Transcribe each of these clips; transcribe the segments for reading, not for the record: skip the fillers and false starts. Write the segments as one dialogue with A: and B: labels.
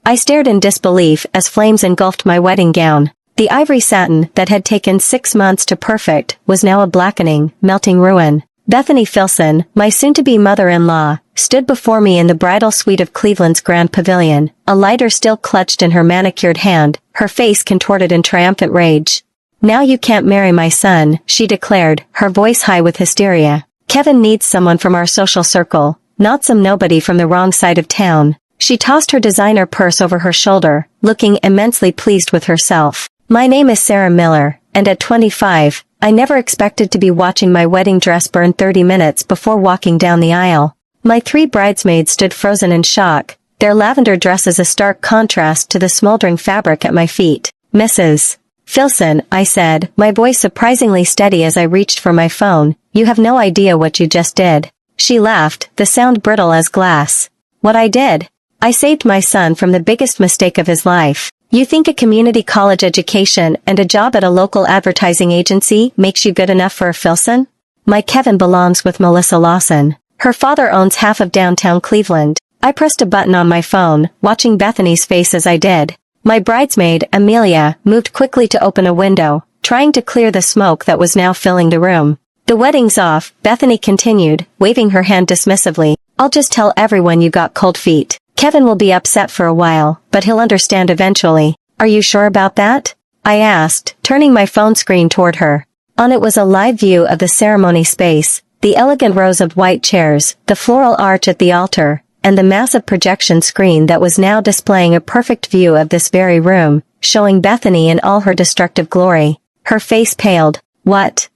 A: I stared in disbelief as flames engulfed my wedding gown. The ivory satin that had taken 6 months to perfect was now a blackening, melting ruin. Bethany Filson, my soon-to-be mother-in-law, stood before me in the bridal suite of Cleveland's Grand Pavilion, a lighter still clutched in her manicured hand, her face contorted in triumphant rage. "Now you can't marry my son," she declared, her voice high with hysteria. "Kevin needs someone from our social circle, not some nobody from the wrong side of town." She tossed her designer purse over her shoulder, looking immensely pleased with herself. "My name is Sarah Miller, and at 25, I never expected to be watching my wedding dress burn 30 minutes before walking down the aisle." My 3 bridesmaids stood frozen in shock, their lavender dresses a stark contrast to the smoldering fabric at my feet. "Mrs. Filson," I said, my voice surprisingly steady as I reached for my phone, "you have no idea what you just did." She laughed, the sound brittle as glass. "What I did? I saved my son from the biggest mistake of his life. You think a community college education and a job at a local advertising agency makes you good enough for a Filson? My Kevin belongs with Melissa Lawson. Her father owns half of downtown Cleveland." I pressed a button on my phone, watching Bethany's face as I did. My bridesmaid, Amelia, moved quickly to open a window, trying to clear the smoke that was now filling the room. "The wedding's off," Bethany continued, waving her hand dismissively. "I'll just tell everyone you got cold feet. Kevin will be upset for a while, but he'll understand eventually." "Are you sure about that?" I asked, turning my phone screen toward her. On it was a live view of the ceremony space, the elegant rows of white chairs, the floral arch at the altar, and the massive projection screen that was now displaying a perfect view of this very room, showing Bethany in all her destructive glory. Her face paled. What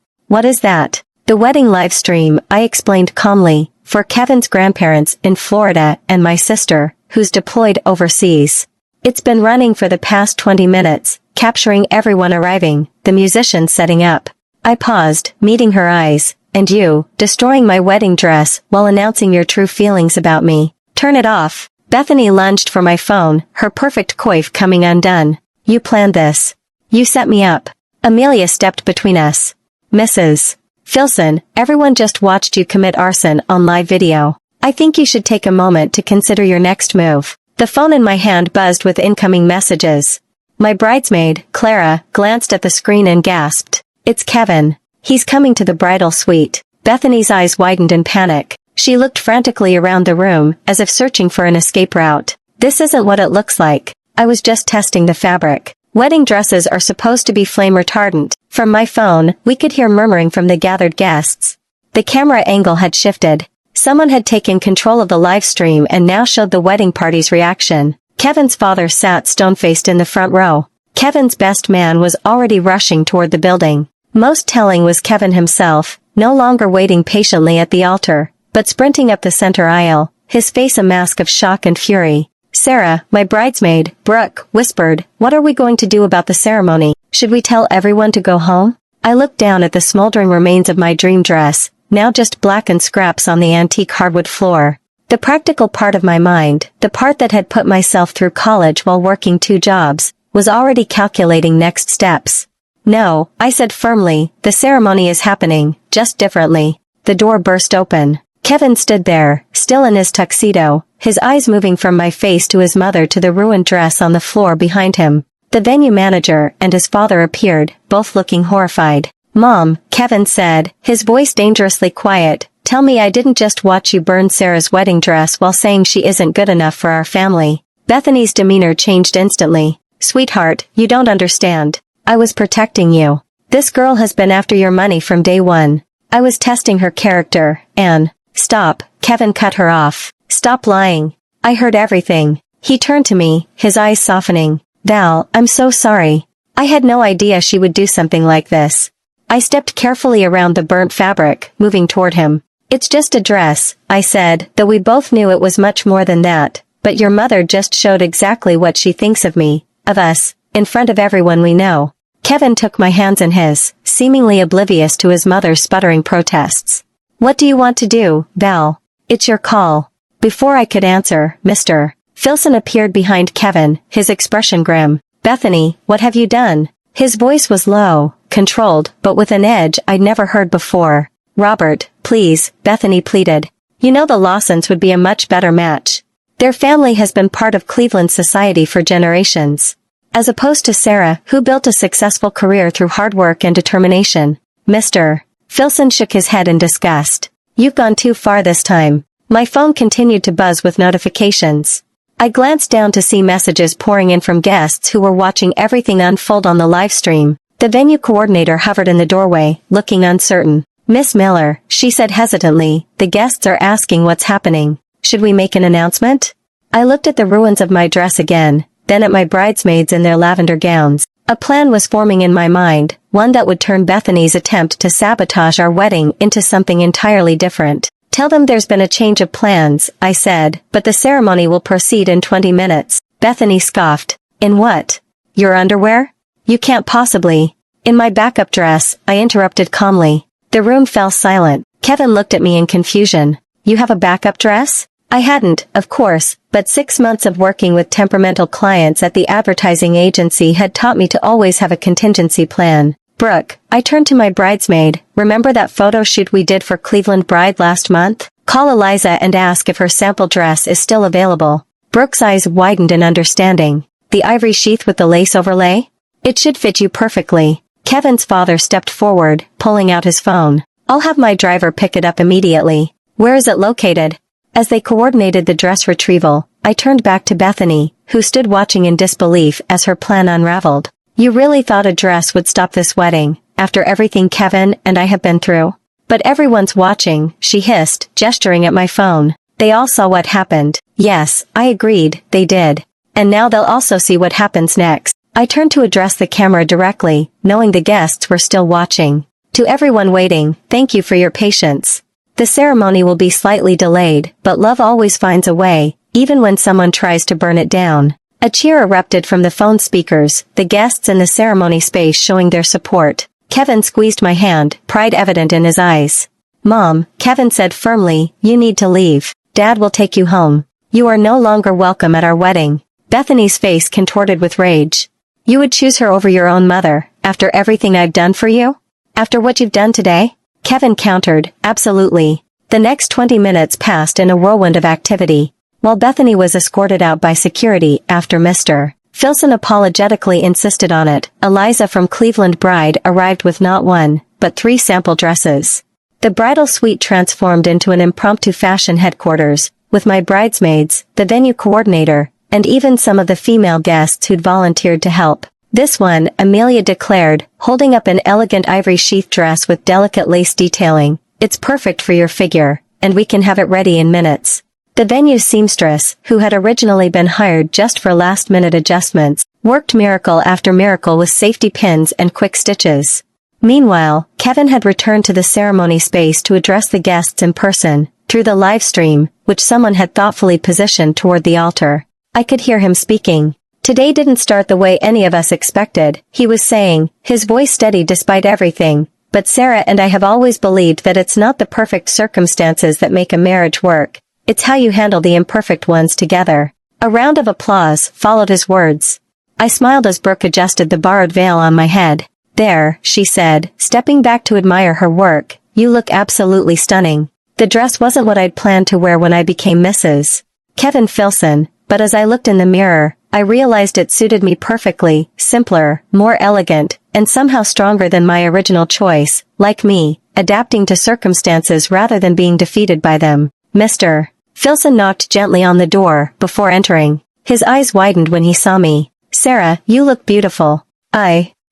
A: is that?" "The wedding live stream," I explained calmly, "for Kevin's grandparents in Florida and my sister, who's deployed overseas. It's been running for the past 20 minutes, capturing everyone arriving, the musicians setting up." I paused, meeting her eyes. "And you, destroying my wedding dress while announcing your true feelings about me. Turn it off." Bethany lunged for my phone, her perfect coif coming undone. "You planned this. You set me up." Amelia stepped between us. "Mrs. Filson, everyone just watched you commit arson on live video. I think you should take a moment to consider your next move." The phone in my hand buzzed with incoming messages. My bridesmaid, Clara, glanced at the screen and gasped. "It's Kevin. He's coming to the bridal suite." Bethany's eyes widened in panic. She looked frantically around the room, as if searching for an escape route. "This isn't what it looks like. I was just testing the fabric. Wedding dresses are supposed to be flame retardant." From my phone, we could hear murmuring from the gathered guests. The camera angle had shifted. Someone had taken control of the live stream and now showed the wedding party's reaction. Kevin's father sat stone-faced in the front row. Kevin's best man was already rushing toward the building. Most telling was Kevin himself, no longer waiting patiently at the altar, but sprinting up the center aisle, his face a mask of shock and fury. "Sarah, my bridesmaid," Brooke whispered, "what are we going to do about the ceremony? Should we tell everyone to go home?" I looked down at the smoldering remains of my dream dress, now just blackened scraps on the antique hardwood floor. The practical part of my mind, the part that had put myself through college while working 2 jobs, was already calculating next steps. "No," I said firmly, "the ceremony is happening, just differently." The door burst open. Kevin stood there, still in his tuxedo, his eyes moving from my face to his mother to the ruined dress on the floor behind him. The venue manager and his father appeared, both looking horrified. "Mom," Kevin said, his voice dangerously quiet, "tell me I didn't just watch you burn Sarah's wedding dress while saying she isn't good enough for our family." Bethany's demeanor changed instantly. "Sweetheart, you don't understand. I was protecting you. This girl has been after your money from day one. I was testing her character, and—" "Stop," Kevin cut her off. "Stop lying. I heard everything." He turned to me, his eyes softening. "Val, I'm so sorry. I had no idea she would do something like this." I stepped carefully around the burnt fabric, moving toward him. "It's just a dress," I said, though we both knew it was much more than that. "But your mother just showed exactly what she thinks of me, of us, in front of everyone we know." Kevin took my hands in his, seemingly oblivious to his mother's sputtering protests. "What do you want to do, Val? It's your call." Before I could answer, Mr. Filson appeared behind Kevin, his expression grim. "Bethany, what have you done?" His voice was low, controlled, but with an edge I'd never heard before. "Robert, please," Bethany pleaded. "You know the Lawsons would be a much better match." Their family has been part of Cleveland society for generations. As opposed to Sarah, who built a successful career through hard work and determination. Mr. Filson shook his head in disgust. You've gone too far this time. My phone continued to buzz with notifications. I glanced down to see messages pouring in from guests who were watching everything unfold on the live stream. The venue coordinator hovered in the doorway, looking uncertain. Miss Miller, she said hesitantly, the guests are asking what's happening. Should we make an announcement? I looked at the ruins of my dress again, then at my bridesmaids in their lavender gowns. A plan was forming in my mind, one that would turn Bethany's attempt to sabotage our wedding into something entirely different. Tell them there's been a change of plans, I said, but the ceremony will proceed in 20 minutes. Bethany scoffed. In what? Your underwear? You can't possibly. In my backup dress, I interrupted calmly. The room fell silent. Kevin looked at me in confusion. You have a backup dress? I hadn't, of course, but 6 months of working with temperamental clients at the advertising agency had taught me to always have a contingency plan. Brooke, I turned to my bridesmaid, remember that photo shoot we did for Cleveland Bride last month? Call Eliza and ask if her sample dress is still available. Brooke's eyes widened in understanding. The ivory sheath with the lace overlay? It should fit you perfectly. Kevin's father stepped forward, pulling out his phone. I'll have my driver pick it up immediately. Where is it located? As they coordinated the dress retrieval, I turned back to Bethany, who stood watching in disbelief as her plan unraveled. You really thought a dress would stop this wedding, after everything Kevin and I have been through? But everyone's watching, she hissed, gesturing at my phone. They all saw what happened. Yes, I agreed, they did. And now they'll also see what happens next. I turned to address the camera directly, knowing the guests were still watching. To everyone waiting, thank you for your patience. The ceremony will be slightly delayed, but love always finds a way, even when someone tries to burn it down. A cheer erupted from the phone speakers, the guests in the ceremony space showing their support. Kevin squeezed my hand, pride evident in his eyes. Mom, Kevin said firmly, you need to leave. Dad will take you home. You are no longer welcome at our wedding. Bethany's face contorted with rage. You would choose her over your own mother, after everything I've done for you? After what you've done today? Kevin countered, absolutely. The next 20 minutes passed in a whirlwind of activity. While Bethany was escorted out by security after Mr. Filson apologetically insisted on it, Eliza from Cleveland Bride arrived with not one, but 3 sample dresses. The bridal suite transformed into an impromptu fashion headquarters, with my bridesmaids, the venue coordinator, and even some of the female guests who'd volunteered to help. This one, Amelia declared, holding up an elegant ivory sheath dress with delicate lace detailing. It's perfect for your figure, and we can have it ready in minutes. The venue's seamstress, who had originally been hired just for last-minute adjustments, worked miracle after miracle with safety pins and quick stitches. Meanwhile, Kevin had returned to the ceremony space to address the guests in person, through the live stream, which someone had thoughtfully positioned toward the altar. I could hear him speaking. Today didn't start the way any of us expected, he was saying, his voice steady despite everything. But Sarah and I have always believed that it's not the perfect circumstances that make a marriage work. It's how you handle the imperfect ones together. A round of applause followed his words. I smiled as Brooke adjusted the borrowed veil on my head. There, she said, stepping back to admire her work, you look absolutely stunning. The dress wasn't what I'd planned to wear when I became Mrs. Kevin Filson, but as I looked in the mirror, I realized it suited me perfectly, simpler, more elegant, and somehow stronger than my original choice, like me, adapting to circumstances rather than being defeated by them. Mr. Filson knocked gently on the door before entering. His eyes widened when he saw me. Sarah, you look beautiful.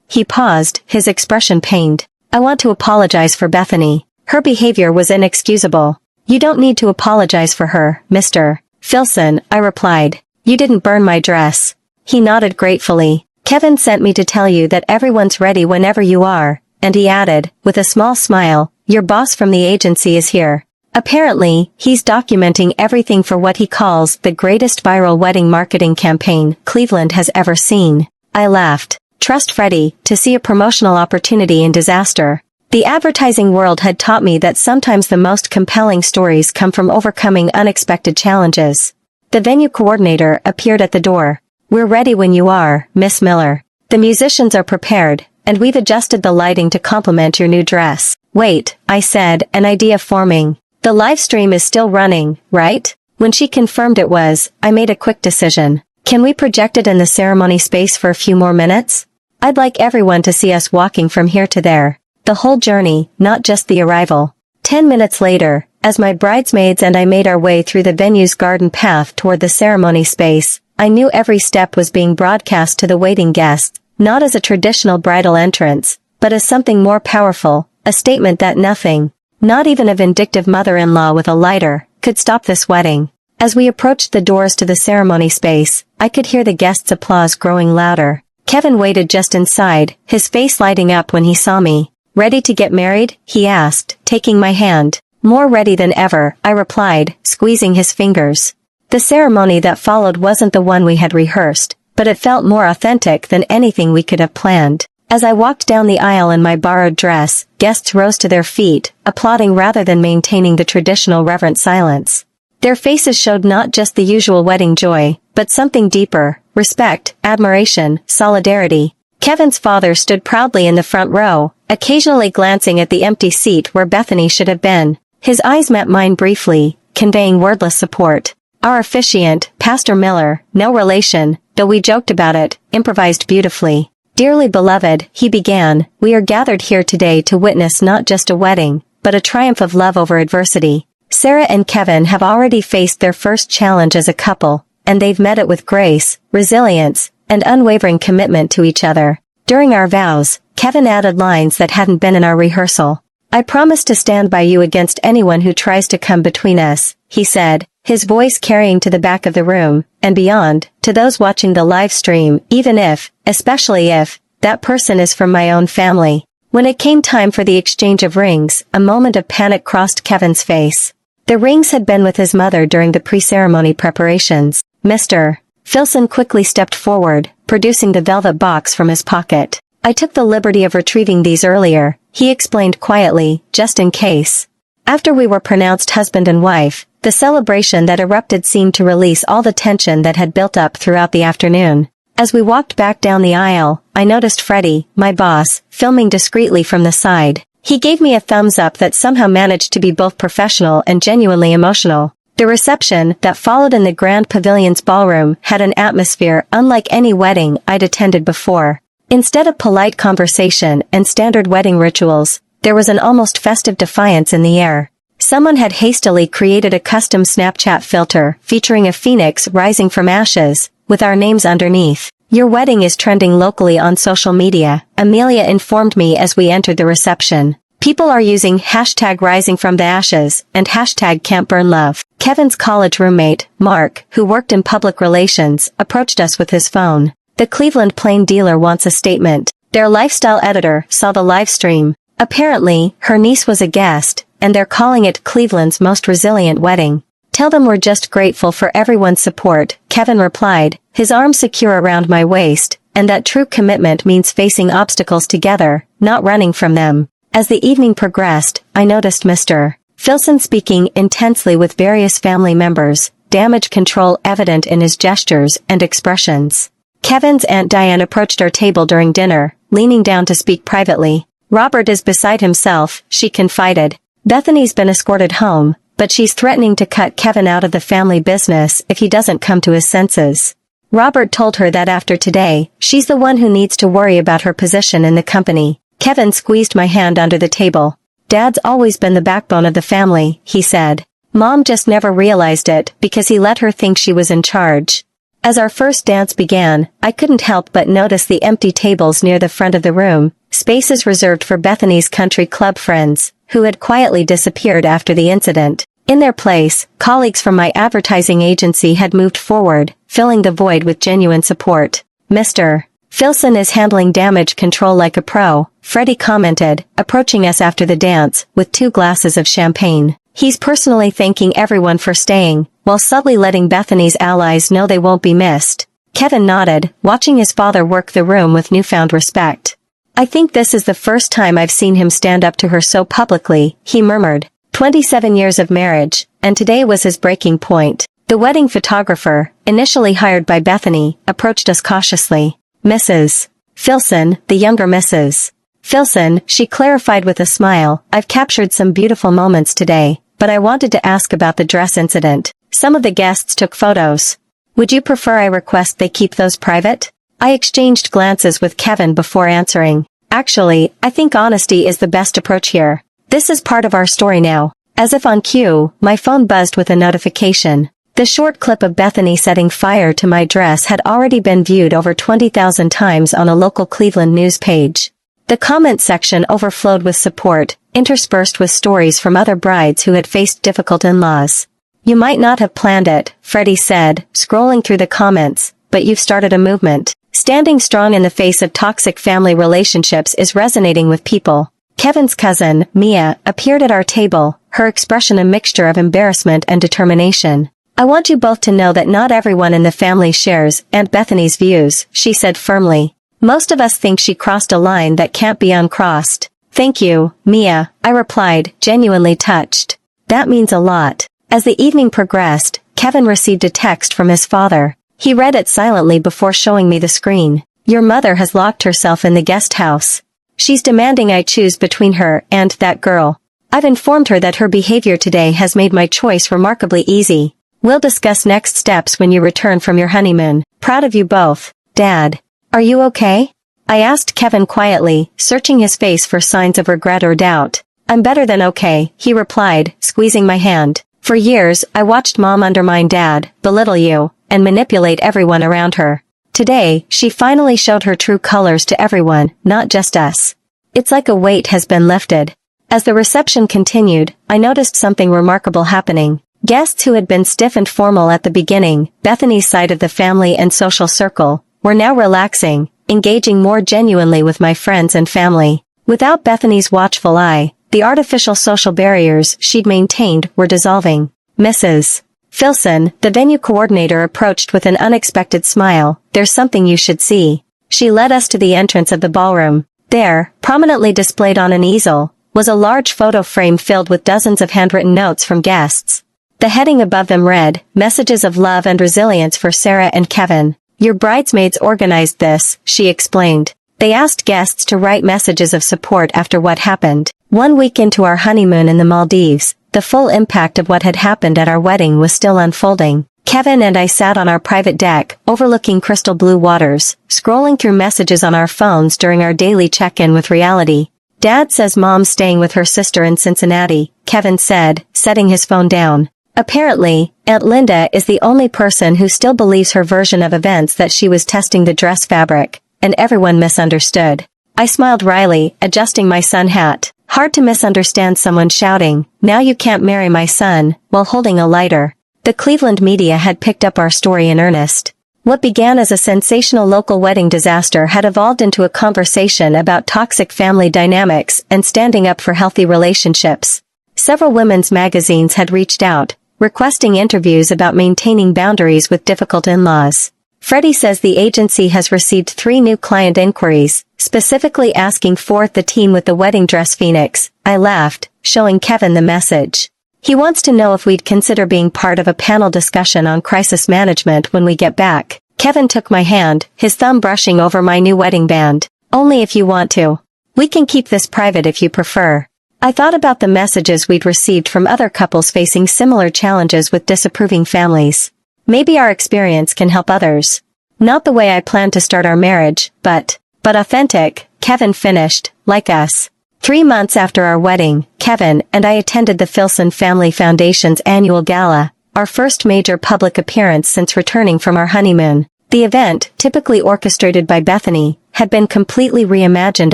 A: He paused, his expression pained. I want to apologize for Bethany. Her behavior was inexcusable. You don't need to apologize for her, Mr. Filson, I replied. You didn't burn my dress. He nodded gratefully. Kevin sent me to tell you that everyone's ready whenever you are, and he added, with a small smile, your boss from the agency is here. Apparently, he's documenting everything for what he calls the greatest viral wedding marketing campaign Cleveland has ever seen. I laughed. Trust Freddie to see a promotional opportunity in disaster. The advertising world had taught me that sometimes the most compelling stories come from overcoming unexpected challenges. The venue coordinator appeared at the door. We're ready when you are, Miss Miller. The musicians are prepared, and we've adjusted the lighting to complement your new dress. Wait, I said, an idea forming. The live stream is still running, right? When she confirmed it was, I made a quick decision. Can we project it in the ceremony space for a few more minutes? I'd like everyone to see us walking from here to there. The whole journey, not just the arrival. 10 minutes later, as my bridesmaids and I made our way through the venue's garden path toward the ceremony space, I knew every step was being broadcast to the waiting guests, not as a traditional bridal entrance, but as something more powerful, a statement that nothing, not even a vindictive mother-in-law with a lighter, could stop this wedding. As we approached the doors to the ceremony space, I could hear the guests' applause growing louder. Kevin waited just inside, his face lighting up when he saw me. "Ready to get married?" he asked, taking my hand. "More ready than ever," I replied, squeezing his fingers. The ceremony that followed wasn't the one we had rehearsed, but it felt more authentic than anything we could have planned. As I walked down the aisle in my borrowed dress, guests rose to their feet, applauding rather than maintaining the traditional reverent silence. Their faces showed not just the usual wedding joy, but something deeper: respect, admiration, solidarity. Kevin's father stood proudly in the front row, occasionally glancing at the empty seat where Bethany should have been. His eyes met mine briefly, conveying wordless support. Our officiant, Pastor Miller, no relation, though we joked about it, improvised beautifully. "Dearly beloved," he began, "we are gathered here today to witness not just a wedding, but a triumph of love over adversity. Sarah and Kevin have already faced their first challenge as a couple, and they've met it with grace, resilience, and unwavering commitment to each other." During our vows, Kevin added lines that hadn't been in our rehearsal. "I promise to stand by you against anyone who tries to come between us," he said, his voice carrying to the back of the room, and beyond, to those watching the live stream, even if, especially if, that person is from my own family. When it came time for the exchange of rings, a moment of panic crossed Kevin's face. The rings had been with his mother during the pre-ceremony preparations. Mr. Filson quickly stepped forward, producing the velvet box from his pocket. "I took the liberty of retrieving these earlier," he explained quietly, "just in case." After we were pronounced husband and wife, the celebration that erupted seemed to release all the tension that had built up throughout the afternoon. As we walked back down the aisle, I noticed Freddie, my boss, filming discreetly from the side. He gave me a thumbs up that somehow managed to be both professional and genuinely emotional. The reception that followed in the Grand Pavilion's ballroom had an atmosphere unlike any wedding I'd attended before. Instead of polite conversation and standard wedding rituals, there was an almost festive defiance in the air. Someone had hastily created a custom Snapchat filter featuring a phoenix rising from ashes, with our names underneath. "Your wedding is trending locally on social media," Amelia informed me as we entered the reception. "People are using #RisingFromTheAshes and #Can'tBurnLove." Kevin's college roommate, Mark, who worked in public relations, approached us with his phone. "The Cleveland Plain Dealer wants a statement." Their lifestyle editor saw the live stream. Apparently, her niece was a guest, and they're calling it Cleveland's most resilient wedding. "Tell them we're just grateful for everyone's support," Kevin replied, his arm secure around my waist, "and that true commitment means facing obstacles together, not running from them." As the evening progressed, I noticed Mr. Filson speaking intensely with various family members, damage control evident in his gestures and expressions. Kevin's Aunt Diane approached our table during dinner, leaning down to speak privately. "Robert is beside himself," she confided. "Bethany's been escorted home, but she's threatening to cut Kevin out of the family business if he doesn't come to his senses. Robert told her that after today, she's the one who needs to worry about her position in the company." Kevin squeezed my hand under the table. "Dad's always been the backbone of the family," he said. "Mom just never realized it because he let her think she was in charge." As our first dance began, I couldn't help but notice the empty tables near the front of the room, spaces reserved for Bethany's country club friends, who had quietly disappeared after the incident. In their place, colleagues from my advertising agency had moved forward, filling the void with genuine support. "Mr. Filson is handling damage control like a pro," Freddie commented, approaching us after the dance, with 2 glasses of champagne. "He's personally thanking everyone for staying, while subtly letting Bethany's allies know they won't be missed." Kevin nodded, watching his father work the room with newfound respect. "I think this is the first time I've seen him stand up to her so publicly," he murmured. 27 years of marriage, and today was his breaking point. The wedding photographer, initially hired by Bethany, approached us cautiously. "Mrs. Filson, the younger Mrs. Filson," she clarified with a smile, "I've captured some beautiful moments today, but I wanted to ask about the dress incident." Some of the guests took photos. Would you prefer I request they keep those private? I exchanged glances with Kevin before answering. Actually, I think honesty is the best approach here. This is part of our story now. As if on cue, my phone buzzed with a notification. The short clip of Bethany setting fire to my dress had already been viewed over 20,000 times on a local Cleveland news page. The comment section overflowed with support, interspersed with stories from other brides who had faced difficult in-laws. You might not have planned it, Freddie said, scrolling through the comments, but you've started a movement. Standing strong in the face of toxic family relationships is resonating with people. Kevin's cousin, Mia, appeared at our table, her expression a mixture of embarrassment and determination. I want you both to know that not everyone in the family shares Aunt Bethany's views, she said firmly. Most of us think she crossed a line that can't be uncrossed. Thank you, Mia, I replied, genuinely touched. That means a lot. As the evening progressed, Kevin received a text from his father. He read it silently before showing me the screen. Your mother has locked herself in the guest house. She's demanding I choose between her and that girl. I've informed her that her behavior today has made my choice remarkably easy. We'll discuss next steps when you return from your honeymoon. Proud of you both, Dad. Are you okay? I asked Kevin quietly, searching his face for signs of regret or doubt. I'm better than okay, he replied, squeezing my hand. For years, I watched Mom undermine Dad, belittle you, and manipulate everyone around her. Today, she finally showed her true colors to everyone, not just us. It's like a weight has been lifted. As the reception continued, I noticed something remarkable happening. Guests who had been stiff and formal at the beginning, Bethany's side of the family and social circle, were now relaxing, engaging more genuinely with my friends and family. Without Bethany's watchful eye, the artificial social barriers she'd maintained were dissolving. Mrs. Filson, the venue coordinator, approached with an unexpected smile. There's something you should see. She led us to the entrance of the ballroom. There, prominently displayed on an easel, was a large photo frame filled with dozens of handwritten notes from guests. The heading above them read, Messages of Love and Resilience for Sarah and Kevin. Your bridesmaids organized this, she explained. They asked guests to write messages of support after what happened. 1 week into our honeymoon in the Maldives, the full impact of what had happened at our wedding was still unfolding. Kevin and I sat on our private deck, overlooking crystal blue waters, scrolling through messages on our phones during our daily check-in with reality. Dad says Mom's staying with her sister in Cincinnati, Kevin said, setting his phone down. Apparently, Aunt Linda is the only person who still believes her version of events, that she was testing the dress fabric, and everyone misunderstood. I smiled wryly, adjusting my sun hat. Hard to misunderstand someone shouting, "Now you can't marry my son," while holding a lighter. The Cleveland media had picked up our story in earnest. What began as a sensational local wedding disaster had evolved into a conversation about toxic family dynamics and standing up for healthy relationships. Several women's magazines had reached out, requesting interviews about maintaining boundaries with difficult in-laws. Freddie says the agency has received 3 new client inquiries, specifically asking for the team with the wedding dress phoenix. I laughed, showing Kevin the message. He wants to know if we'd consider being part of a panel discussion on crisis management when we get back. Kevin took my hand, his thumb brushing over my new wedding band. Only if you want to. We can keep this private if you prefer. I thought about the messages we'd received from other couples facing similar challenges with disapproving families. Maybe our experience can help others. Not the way I planned to start our marriage, but authentic, Kevin finished, like us. 3 months after our wedding, Kevin and I attended the Filson Family Foundation's annual gala, our first major public appearance since returning from our honeymoon. The event, typically orchestrated by Bethany, had been completely reimagined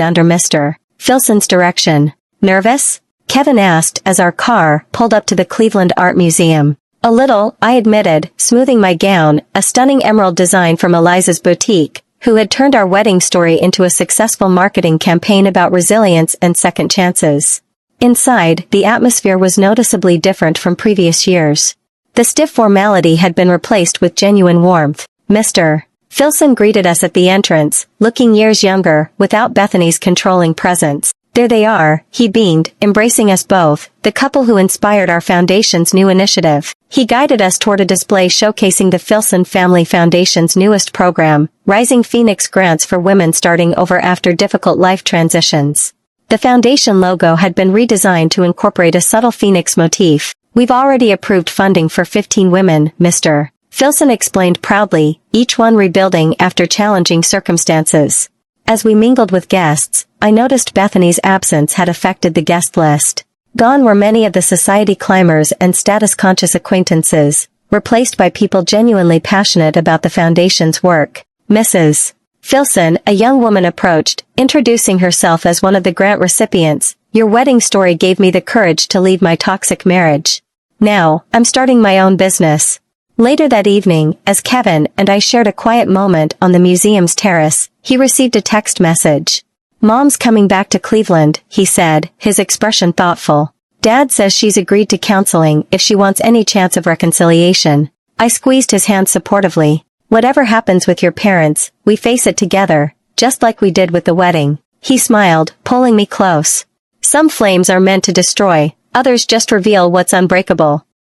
A: under Mr. Filson's direction. Nervous? Kevin asked as our car pulled up to the Cleveland Art Museum. A little, I admitted, smoothing my gown, a stunning emerald design from Eliza's boutique, who had turned our wedding story into a successful marketing campaign about resilience and second chances. Inside, the atmosphere was noticeably different from previous years. The stiff formality had been replaced with genuine warmth. Mr. Filson greeted us at the entrance, looking years younger, without Bethany's controlling presence. There they are, he beamed, embracing us both, the couple who inspired our foundation's new initiative. He guided us toward a display showcasing the Filson Family Foundation's newest program, Rising Phoenix Grants for Women Starting Over After Difficult Life Transitions. The foundation logo had been redesigned to incorporate a subtle phoenix motif, We've already approved funding for 15 women, Mr. Filson explained proudly, each one rebuilding after challenging circumstances. As we mingled with guests, I noticed Bethany's absence had affected the guest list. Gone were many of the society climbers and status-conscious acquaintances, replaced by people genuinely passionate about the foundation's work. Mrs. Filson, a young woman approached, introducing herself as one of the grant recipients. Your wedding story gave me the courage to leave my toxic marriage. Now, I'm starting my own business. Later that evening, as Kevin and I shared a quiet moment on the museum's terrace, he received a text message. Mom's coming back to Cleveland, he said, his expression thoughtful. Dad says she's agreed to counseling if she wants any chance of reconciliation. I squeezed his hand supportively. Whatever happens with your parents, we face it together, just like we did with the wedding. He smiled, pulling me close. Some flames are meant to destroy, others just reveal what's unbreakable.